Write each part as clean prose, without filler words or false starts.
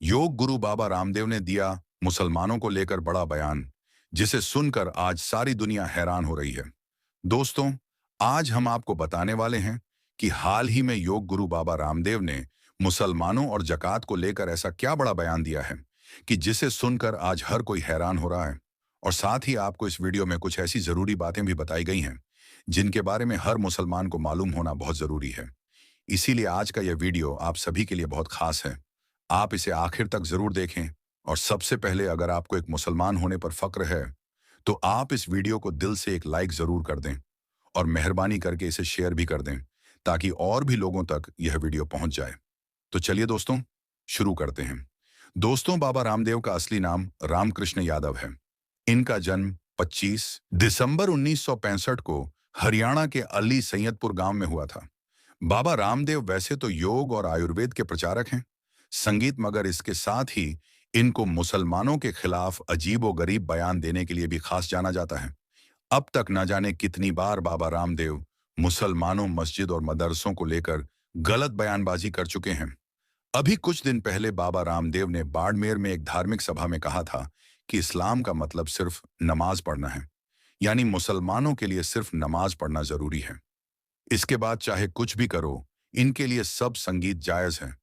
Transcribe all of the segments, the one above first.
योग गुरु बाबा रामदेव ने दिया मुसलमानों को लेकर बड़ा बयान, जिसे सुनकर आज सारी दुनिया हैरान हो रही है। दोस्तों, आज हम आपको बताने वाले हैं कि हाल ही में योग गुरु बाबा रामदेव ने मुसलमानों और जकात को लेकर ऐसा क्या बड़ा बयान दिया है कि जिसे सुनकर आज हर कोई हैरान हो रहा है। और साथ ही आपको इस वीडियो में कुछ ऐसी जरूरी बातें भी बताई गई हैं जिनके बारे में हर मुसलमान को मालूम होना बहुत जरूरी है। इसीलिए आज का यह वीडियो आप सभी के लिए बहुत खास है। आप इसे आखिर तक जरूर देखें। और सबसे पहले, अगर आपको एक मुसलमान होने पर फक्र है तो आप इस वीडियो को दिल से एक लाइक जरूर कर दें और मेहरबानी करके इसे शेयर भी कर दें ताकि और भी लोगों तक यह वीडियो पहुंच जाए। तो चलिए दोस्तों, शुरू करते हैं। दोस्तों, बाबा रामदेव का असली नाम रामकृष्ण यादव है। इनका जन्म 25 दिसंबर 1965 को हरियाणा के अली सैयदपुर गांव में हुआ था। बाबा रामदेव वैसे तो योग और आयुर्वेद के प्रचारक हैं, संगीत, मगर इसके साथ ही इनको मुसलमानों के खिलाफ अजीबोगरीब बयान देने के लिए भी खास जाना जाता है। अब तक न जाने कितनी बार बाबा रामदेव मुसलमानों, मस्जिद और मदरसों को लेकर गलत बयानबाजी कर चुके हैं। अभी कुछ दिन पहले बाबा रामदेव ने बाड़मेर में एक धार्मिक सभा में कहा था कि इस्लाम का मतलब सिर्फ नमाज पढ़ना है, यानी मुसलमानों के लिए सिर्फ नमाज पढ़ना जरूरी है। इसके बाद चाहे कुछ भी करो, इनके लिए सब संगीत जायज है।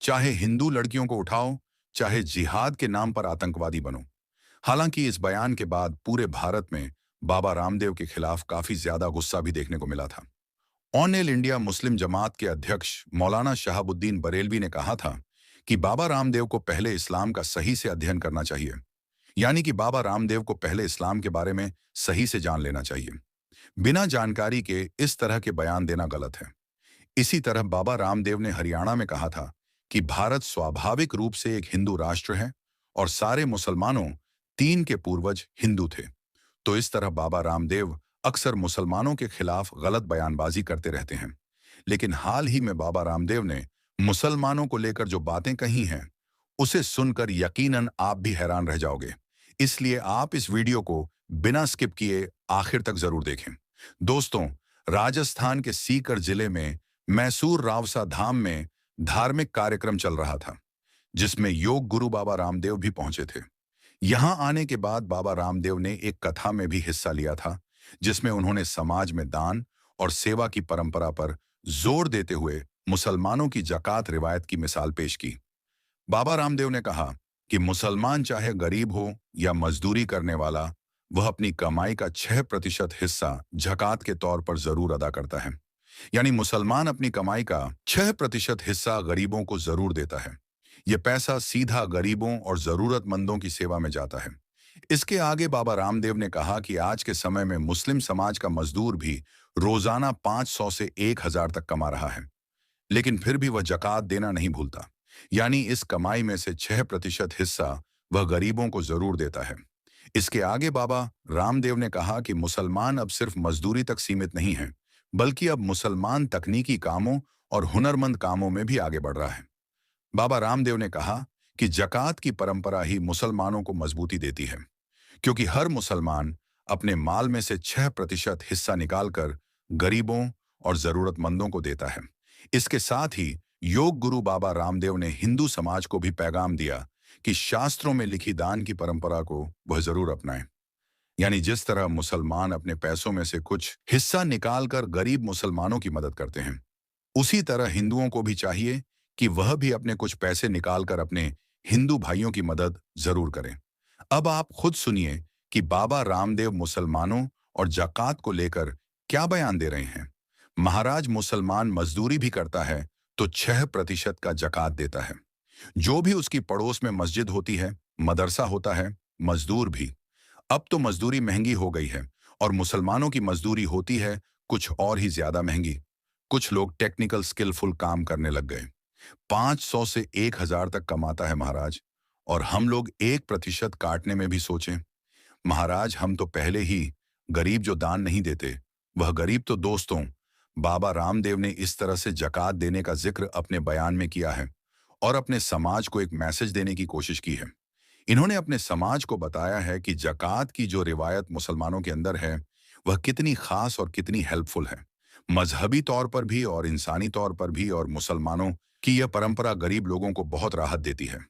चाहे हिंदू लड़कियों को उठाओ, चाहे जिहाद के नाम पर आतंकवादी बनो। हालांकि इस बयान के बाद पूरे भारत में बाबा रामदेव के खिलाफ काफी ज्यादा गुस्सा भी देखने को मिला था। ऑल इंडिया मुस्लिम जमात के अध्यक्ष मौलाना शहाबुद्दीन बरेलवी ने कहा था कि बाबा रामदेव को पहले इस्लाम का सही से अध्ययन करना चाहिए, यानी कि बाबा रामदेव को पहले इस्लाम के बारे में सही से जान लेना चाहिए। बिना जानकारी के इस तरह के बयान देना गलत है। इसी तरह बाबा रामदेव ने हरियाणा में कहा था कि भारत स्वाभाविक रूप से एक हिंदू राष्ट्र है और सारे मुसलमानों तीन के पूर्वज हिंदू थे। तो इस तरह बाबा रामदेव अक्सर मुसलमानों के खिलाफ गलत बयानबाजी करते रहते हैं। लेकिन हाल ही में बाबा रामदेव ने मुसलमानों को लेकर जो बातें कही हैं, उसे सुनकर यकीनन आप भी हैरान रह जाओगे। इसलिए आप इस वीडियो को बिना स्किप किए आखिर तक जरूर देखें। दोस्तों, राजस्थान के सीकर जिले में मैसूर रावसा धाम में धार्मिक कार्यक्रम चल रहा था, जिसमें योग गुरु बाबा रामदेव भी पहुंचे थे। यहां आने के बाद बाबा रामदेव ने एक कथा में भी हिस्सा लिया था, जिसमें उन्होंने समाज में दान और सेवा की परंपरा पर जोर देते हुए मुसलमानों की जकात रिवायत की मिसाल पेश की। बाबा रामदेव ने कहा कि मुसलमान चाहे गरीब हो या मजदूरी करने वाला, वह अपनी कमाई का 6% हिस्सा जकात के तौर पर जरूर अदा करता है। यानी मुसलमान अपनी कमाई का 6% हिस्सा गरीबों को जरूर देता है। यह पैसा सीधा गरीबों और जरूरतमंदों की सेवा में जाता है। इसके आगे बाबा रामदेव ने कहा कि आज के समय में मुस्लिम समाज का मजदूर भी रोजाना 500 से 1000 तक कमा रहा है, लेकिन फिर भी वह जकात देना नहीं भूलता। यानी इस कमाई में से 6% हिस्सा वह गरीबों को जरूर देता है। इसके आगे बाबा रामदेव ने कहा कि मुसलमान अब सिर्फ मजदूरी तक सीमित नहीं है, बल्कि अब मुसलमान तकनीकी कामों और हुनरमंद कामों में भी आगे बढ़ रहा है। बाबा रामदेव ने कहा कि जकात की परंपरा ही मुसलमानों को मजबूती देती है, क्योंकि हर मुसलमान अपने माल में से 6% हिस्सा निकालकर गरीबों और जरूरतमंदों को देता है। इसके साथ ही योग गुरु बाबा रामदेव ने हिंदू समाज को भी पैगाम दिया कि शास्त्रों में लिखी दान की परंपरा को वह जरूर अपनाएं। यानी जिस तरह मुसलमान अपने पैसों में से कुछ हिस्सा निकालकर गरीब मुसलमानों की मदद करते हैं, उसी तरह हिंदुओं को भी चाहिए कि वह भी अपने कुछ पैसे निकालकर अपने हिंदू भाइयों की मदद जरूर करें। अब आप खुद सुनिए कि बाबा रामदेव मुसलमानों और जकात को लेकर क्या बयान दे रहे हैं। महाराज, मुसलमान मजदूरी भी करता है तो 6% का जकात देता है। जो भी उसकी पड़ोस में मस्जिद होती है, मदरसा होता है, मजदूर भी। अब तो मजदूरी महंगी हो गई है और मुसलमानों की मजदूरी होती है कुछ और ही ज्यादा महंगी। कुछ लोग टेक्निकल स्किलफुल काम करने लग गए। 500 से 1000 तक कमाता है महाराज, और हम लोग 1% काटने में भी सोचें। महाराज, हम तो पहले ही गरीब जो दान नहीं देते, वह गरीब तो दोस्तों। बाबा रामदेव ने इस तरह से जकात देने का जिक्र अपने बयान में किया है और अपने समाज को एक मैसेज देने की कोशिश की है। इन्होंने अपने समाज को बताया है कि जकात की जो रिवायत मुसलमानों के अंदर है, वह कितनी खास और कितनी हेल्पफुल है, मजहबी तौर पर भी और इंसानी तौर पर भी। और मुसलमानों की यह परंपरा गरीब लोगों को बहुत राहत देती है।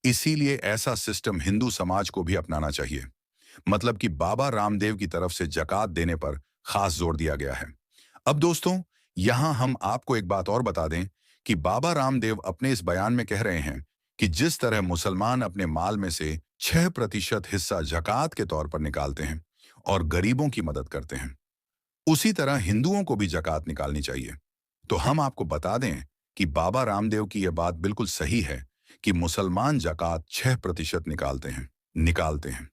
इसीलिए ऐसा सिस्टम हिंदू समाज को भी अपनाना चाहिए। मतलब कि बाबा रामदेव की तरफ से जकात देने पर खास जोर दिया गया है। अब दोस्तों, यहां हम आपको एक बात और बता दें कि बाबा रामदेव अपने इस बयान में कह रहे हैं कि जिस तरह मुसलमान अपने माल में से 6% हिस्सा जकात के तौर पर निकालते हैं और गरीबों की मदद करते हैं, उसी तरह हिंदुओं को भी जकात निकालनी चाहिए। तो हम आपको बता दें कि बाबा रामदेव की यह बात बिल्कुल सही है कि मुसलमान जकात 6% निकालते हैं।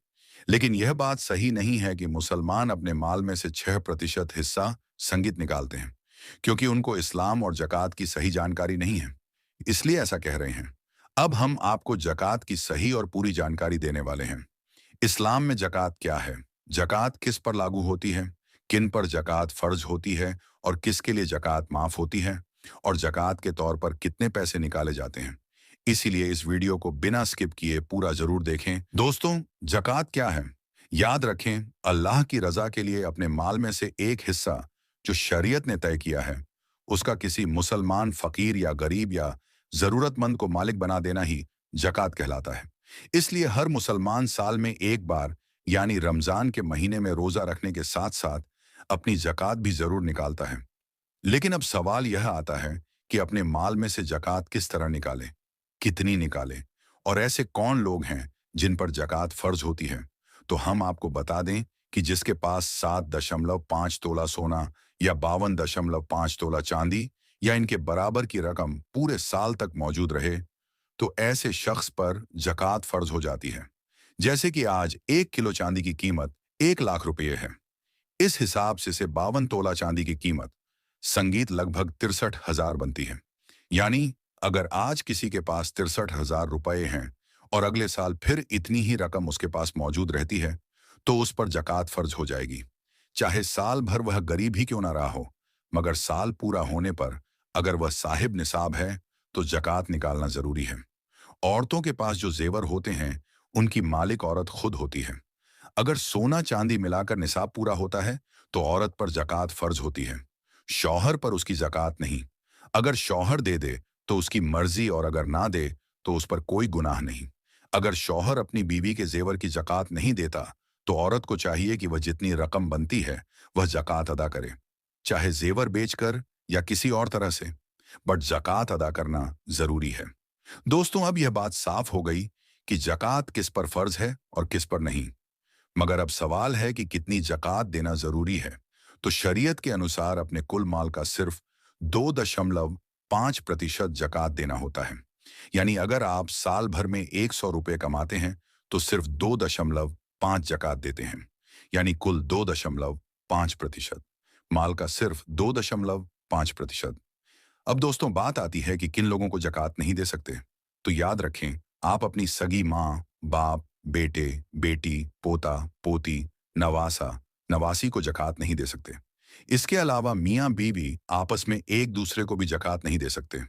लेकिन यह बात सही नहीं है कि मुसलमान अपने माल में से 6% हिस्सा संगीत निकालते हैं, क्योंकि उनको इस्लाम और जकात की सही जानकारी नहीं है, इसलिए ऐसा कह रहे हैं। अब हम आपको जकात की सही और पूरी जानकारी देने वाले हैं। इस्लाम में जकात क्या है, जकात किस पर लागू होती है, किन पर जकात फर्ज होती है और किसके लिए जकात माफ होती है, और जकात के तौर पर कितने पैसे निकाले जाते हैं। इसीलिए इस वीडियो को बिना स्किप किए पूरा जरूर देखें। दोस्तों, जकात क्या है? याद रखें, अल्लाह की रजा के लिए अपने माल में से एक हिस्सा जो शरीयत ने तय किया है, उसका किसी मुसलमान फकीर या गरीब या जरूरतमंद को मालिक बना देना ही जकात कहलाता है। इसलिए हर मुसलमान साल में एक बार यानी रमजान के महीने में रोजा रखने के साथ साथ अपनी जकात भी जरूर निकालता है। लेकिन अब सवाल यह आता है कि अपने माल में से जकात किस तरह निकाले, कितनी निकाले, और ऐसे कौन लोग हैं जिन पर जकात फर्ज होती है। तो हम आपको बता दें कि जिसके पास 7.5 तोला सोना या 52.5 तोला चांदी या इनके बराबर की रकम पूरे साल तक मौजूद रहे, तो ऐसे शख्स पर जकात फर्ज हो जाती है। जैसे कि आज 1 किलो चांदी की कीमत 1 लाख रुपये है। इस हिसाब से 52 तोला चांदी की कीमत संगीत लगभग 63,000 बनती है। यानी अगर आज किसी के पास 63,000 रुपए हैं और अगले साल फिर इतनी ही रकम उसके पास मौजूद रहती है, तो उस पर जकात फर्ज हो जाएगी। चाहे साल भर वह गरीब ही क्यों ना रहा हो, मगर साल पूरा होने पर अगर वह साहिब निसाब है तो जकात निकालना जरूरी है। औरतों के पास जो जेवर होते हैं, उनकी मालिक औरत खुद होती है। अगर सोना चांदी मिलाकर निसाब पूरा होता है तो औरत पर जकात फर्ज होती है, शौहर पर उसकी जकात नहीं। अगर शौहर दे दे तो उसकी मर्जी, और अगर ना दे तो उस पर कोई गुनाह नहीं। अगर शौहर अपनी बीवी के जेवर की जकात नहीं देता तो औरत को चाहिए कि वह जितनी रकम बनती है वह जकात अदा करे, चाहे जेवर बेचकर या किसी और तरह से, बट जकात अदा करना जरूरी है। दोस्तों, अब यह बात साफ हो गई कि जकात किस पर फर्ज है और किस पर नहीं। मगर अब सवाल है कि कितनी जकात देना जरूरी है। तो शरीयत के अनुसार अपने कुल माल का सिर्फ 2.5% जकात देना होता है। यानी अगर आप साल भर में 100 रुपये कमाते हैं तो सिर्फ 2.5 जकात देते हैं, यानी कुल 2.5%। माल का सिर्फ 2.5%। अब दोस्तों, बात आती है कि किन लोगों को जकात नहीं दे सकते। तो याद रखें, आप अपनी सगी माँ, बाप, बेटे, बेटी, पोता, पोती, नवासा, नवासी को जकात नहीं दे सकते। इसके अलावा मियाँ बीवी आपस में एक दूसरे को भी जकात नहीं दे सकते।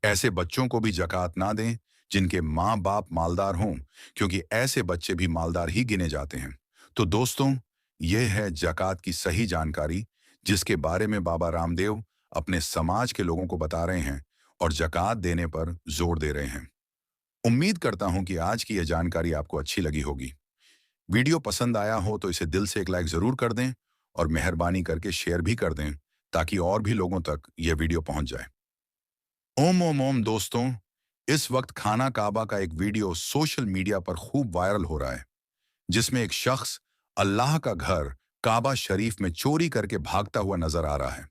ऐसे बच्चों को भी जकात ना दें जिनके माँ बाप मालदार हों, क्योंकि ऐसे बच्चे भी मालदार ही गिने जाते हैं। तो दोस्तों, यह है जकात की सही जानकारी, जिसके बारे में बाबा रामदेव अपने समाज के लोगों को बता रहे हैं और जकात देने पर जोर दे रहे हैं। उम्मीद करता हूं कि आज की यह जानकारी आपको अच्छी लगी होगी। वीडियो पसंद आया हो तो इसे दिल से एक लाइक जरूर कर दें और मेहरबानी करके शेयर भी कर दें, ताकि और भी लोगों तक यह वीडियो पहुंच जाए। ओम ओम ओम। दोस्तों, इस वक्त खाना काबा का एक वीडियो सोशल मीडिया पर खूब वायरल हो रहा है, जिसमें एक शख्स अल्लाह का घर काबा शरीफ में चोरी करके भागता हुआ नजर आ रहा है।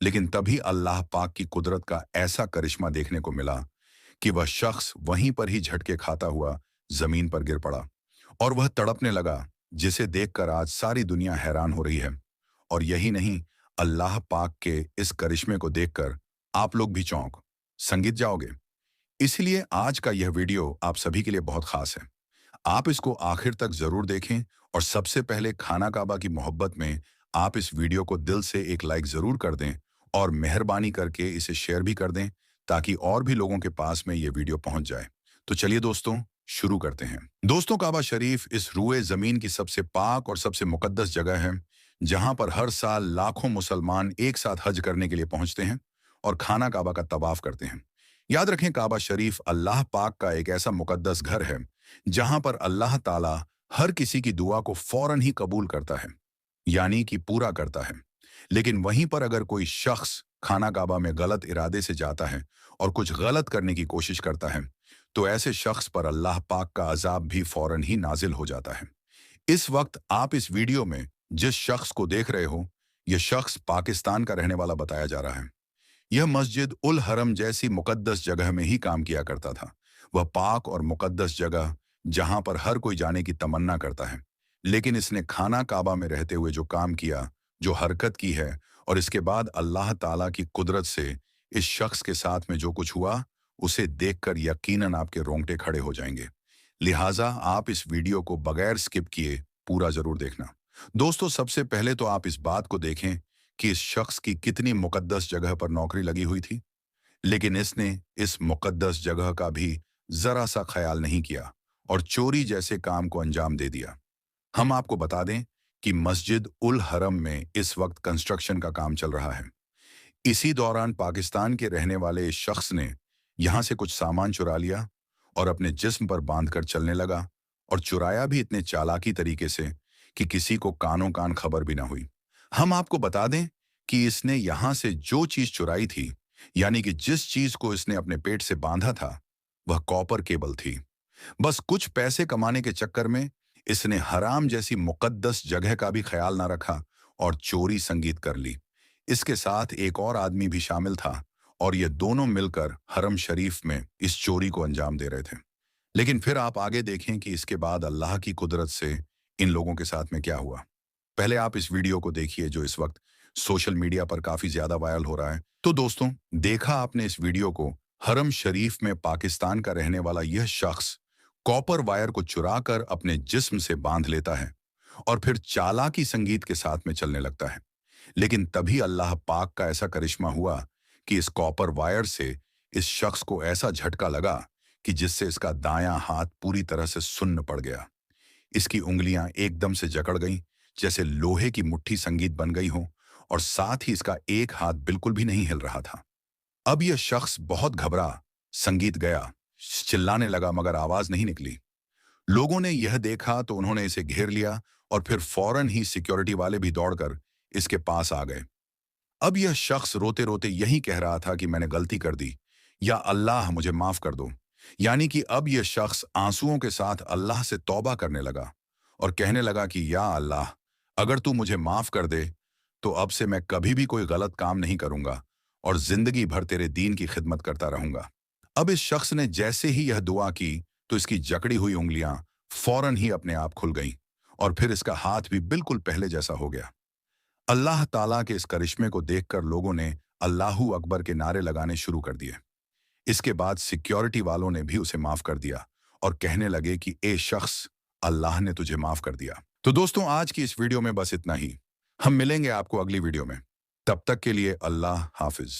लेकिन तभी अल्लाह पाक की कुदरत का ऐसा करिश्मा देखने को मिला कि वह शख्स वहीं पर ही झटके खाता हुआ जमीन पर गिर पड़ा और वह तड़पने लगा, जिसे देखकर आज सारी दुनिया हैरान हो रही है। और यही नहीं, अल्लाह पाक के इस करिश्मे को देखकर आप लोग भी चौंक संगीत जाओगे। इसलिए आज का यह वीडियो आप सभी के लिए बहुत खास है। आप इसको आखिर तक जरूर देखें और सबसे पहले खाना काबा की मोहब्बत में आप इस वीडियो को दिल से एक लाइक जरूर कर दें और मेहरबानी करके इसे शेयर भी कर दें, ताकि और भी लोगों के पास में ये वीडियो पहुंच जाए। तो चलिए दोस्तों, शुरू करते हैं। दोस्तों, काबा शरीफ इस रुए जमीन की सबसे पाक और सबसे मुकद्दस जगह है, जहां पर हर साल लाखों मुसलमान एक साथ हज करने के लिए पहुंचते हैं और खाना काबा का तवाफ करते हैं। याद रखें, काबा शरीफ अल्लाह पाक का एक ऐसा मुकद्दस घर है जहां पर अल्लाह ताला हर किसी की दुआ को फौरन ही कबूल करता है, यानी कि पूरा करता है। लेकिन वहीं पर अगर कोई शख्स खाना काबा में गलत इरादे से जाता है और कुछ गलत करने की कोशिश करता है, तो ऐसे शख्स पर अल्लाह पाक का अजाब भी फौरन ही नाजिल हो जाता है। इस वक्त आप इस वीडियो में जिस शख्स को देख रहे हो, यह शख्स पाकिस्तान का रहने वाला बताया जा रहा है। यह मस्जिद उल हरम जैसी मुकद्दस जगह में ही काम किया करता था। वह पाक और मुकद्दस जगह जहां पर हर कोई जाने की तमन्ना करता है। लेकिन इसने खाना काबा में रहते हुए जो काम किया, जो हरकत की है, और इसके बाद अल्लाह ताला की कुदरत से इस शख्स के साथ में जो कुछ हुआ, उसे देखकर यकीनन आपके रोंगटे खड़े हो जाएंगे। लिहाजा आप इस वीडियो को बगैर स्किप किए पूरा जरूर देखना। दोस्तों, सबसे पहले तो आप इस बात को देखें कि इस शख्स की कितनी मुकद्दस जगह पर नौकरी लगी हुई थी, लेकिन इसने इस मुकद्दस जगह का भी जरा सा ख्याल नहीं किया और चोरी जैसे काम को अंजाम दे दिया। हम आपको बता दें कि मस्जिद उल हरम में इस वक्त कंस्ट्रक्शन का काम चल रहा है। इसी दौरान पाकिस्तान के रहने वाले इस शख्स ने यहां से कुछ सामान चुरा लिया और अपने जिस्म पर बांधकर चलने लगा, और चुराया भी इतने चालाकी तरीके से कि किसी को कानों कान खबर भी ना हुई। हम आपको बता दें कि इसने यहां से जो चीज चुराई थी, यानी कि जिस चीज को इसने अपने पेट से बांधा था, वह कॉपर केबल थी। बस कुछ पैसे कमाने के चक्कर में इसने हराम जैसी मुकद्दस जगह का भी ख्याल ना रखा और चोरी संगीत कर ली। इसके साथ एक और आदमी भी शामिल था और ये दोनों मिलकर हरम शरीफ में इस चोरी को अंजाम दे रहे थे। लेकिन फिर आप आगे देखें कि इसके बाद अल्लाह की कुदरत से इन लोगों के साथ में क्या हुआ। पहले आप इस वीडियो को देखिए जो इस वक्त सोशल मीडिया पर काफी ज्यादा वायरल हो रहा है। तो दोस्तों, देखा आपने इस वीडियो को, हरम शरीफ में पाकिस्तान का रहने वाला यह शख्स कॉपर वायर को चुराकर अपने जिस्म से बांध लेता है और फिर चालाकी संगीत के साथ में चलने लगता है। लेकिन तभी अल्लाह पाक का ऐसा करिश्मा हुआ कि इस कॉपर वायर से इस शख्स को ऐसा झटका लगा कि जिससे इसका दायां हाथ पूरी तरह से सुन्न पड़ गया। इसकी उंगलियां एकदम से जकड़ गईं, जैसे लोहे की मुट्ठी संगीत बन गई हो, और साथ ही इसका एक हाथ बिल्कुल भी नहीं हिल रहा था। अब यह शख्स बहुत घबरा, संगीत गया, चिल्लाने लगा, मगर आवाज नहीं निकली। लोगों ने यह देखा तो उन्होंने इसे घेर लिया और फिर फौरन ही सिक्योरिटी वाले भी दौड़कर इसके पास आ गए। अब यह शख्स रोते रोते यही कह रहा था कि मैंने गलती कर दी, या अल्लाह मुझे माफ कर दो। यानी कि अब यह शख्स आंसुओं के साथ अल्लाह से तौबा करने लगा और कहने लगा कि या अल्लाह, अगर तू मुझे माफ कर दे तो अब से मैं कभी भी कोई गलत काम नहीं करूंगा और जिंदगी भर तेरे दीन की खिदमत करता रहूंगा। अब इस शख्स ने जैसे ही यह दुआ की तो इसकी जकड़ी हुई उंगलियां फौरन ही अपने आप खुल गईं और फिर इसका हाथ भी बिल्कुल पहले जैसा हो गया। अल्लाह ताला के इस करिश्मे को देखकर लोगों ने अल्लाहू अकबर के नारे लगाने शुरू कर दिए। इसके बाद सिक्योरिटी वालों ने भी उसे माफ कर दिया और कहने लगे कि ए शख्स, अल्लाह ने तुझे माफ कर दिया। तो दोस्तों, आज की इस वीडियो में बस इतना ही। हम मिलेंगे आपको अगली वीडियो में। तब तक के लिए अल्लाह हाफिज।